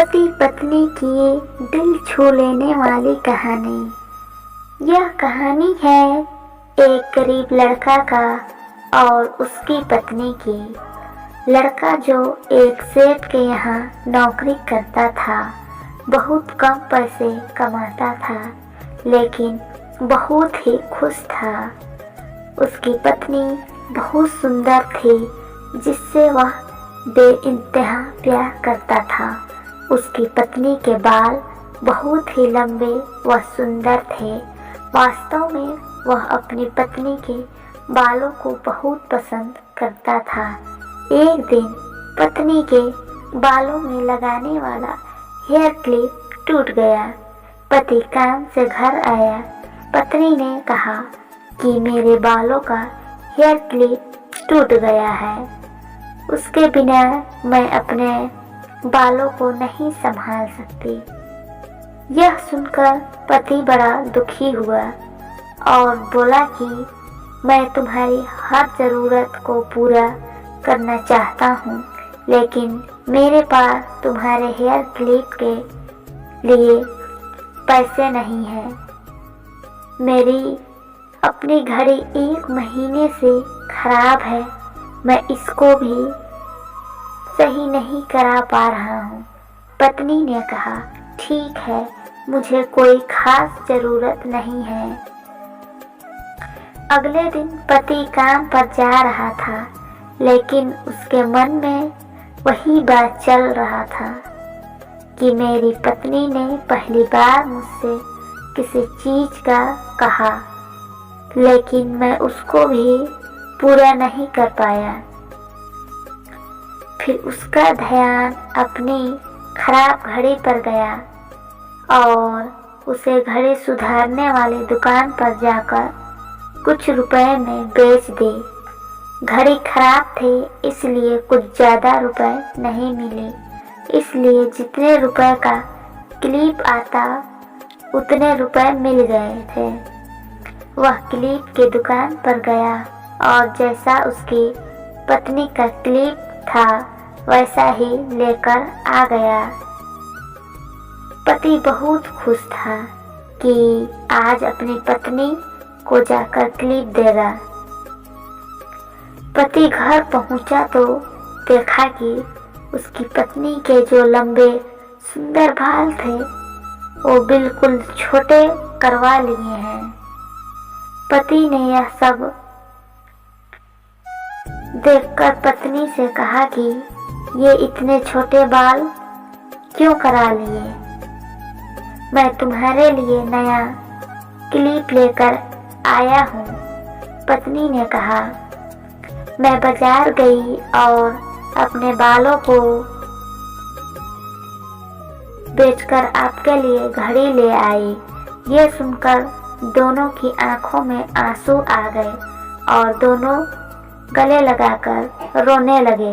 पति पत्नी की ये दिल छू लेने वाली कहानी। यह कहानी है एक गरीब लड़का का और उसकी पत्नी की। लड़का जो एक सेठ के यहाँ नौकरी करता था, बहुत कम पैसे कमाता था, लेकिन बहुत ही खुश था। उसकी पत्नी बहुत सुंदर थी, जिससे वह बेइंतहा प्यार करता था। उसकी पत्नी के बाल बहुत ही लंबे व सुंदर थे। वास्तव में वह अपनी पत्नी के बालों को बहुत पसंद करता था। एक दिन पत्नी के बालों में लगाने वाला हेयर क्लिप टूट गया। पति काम से घर आया। पत्नी ने कहा कि मेरे बालों का हेयर क्लिप टूट गया है, उसके बिना मैं अपने बालों को नहीं संभाल सकती। यह सुनकर पति बड़ा दुखी हुआ और बोला कि मैं तुम्हारी हर ज़रूरत को पूरा करना चाहता हूँ, लेकिन मेरे पास तुम्हारे हेयर क्लिप के लिए पैसे नहीं हैं। मेरी अपनी घड़ी 1 महीने से खराब है, मैं इसको भी सही नहीं करा पा रहा हूँ। पत्नी ने कहा, ठीक है, मुझे कोई खास ज़रूरत नहीं है। अगले दिन पति काम पर जा रहा था, लेकिन उसके मन में वही बात चल रहा था कि मेरी पत्नी ने पहली बार मुझसे किसी चीज़ का कहा, लेकिन मैं उसको भी पूरा नहीं कर पाया। फिर उसका ध्यान अपनी खराब घड़ी पर गया और उसे घड़ी सुधारने वाली दुकान पर जाकर कुछ रुपए में बेच दी। घड़ी खराब थी, इसलिए कुछ ज़्यादा रुपए नहीं मिले, इसलिए जितने रुपए का क्लिप आता उतने रुपए मिल गए थे। वह क्लिप की दुकान पर गया और जैसा उसकी पत्नी का क्लिप था वैसा ही लेकर आ गया। पति बहुत खुश था कि आज अपनी पत्नी को जाकर क्लिप देगा। पति घर पहुंचा तो देखा कि उसकी पत्नी के जो लंबे सुंदर बाल थे वो बिल्कुल छोटे करवा लिए हैं। पति ने यह सब देखकर पत्नी से कहा कि ये इतने छोटे बाल क्यों करा लिए? मैं तुम्हारे लिए नया क्लिप लेकर आया हूँ। पत्नी ने कहा, मैं बाजार गई और अपने बालों को बेचकर आपके लिए घड़ी ले आई। ये सुनकर दोनों की आंखों में आंसू आ गए और दोनों गले लगाकर रोने लगे।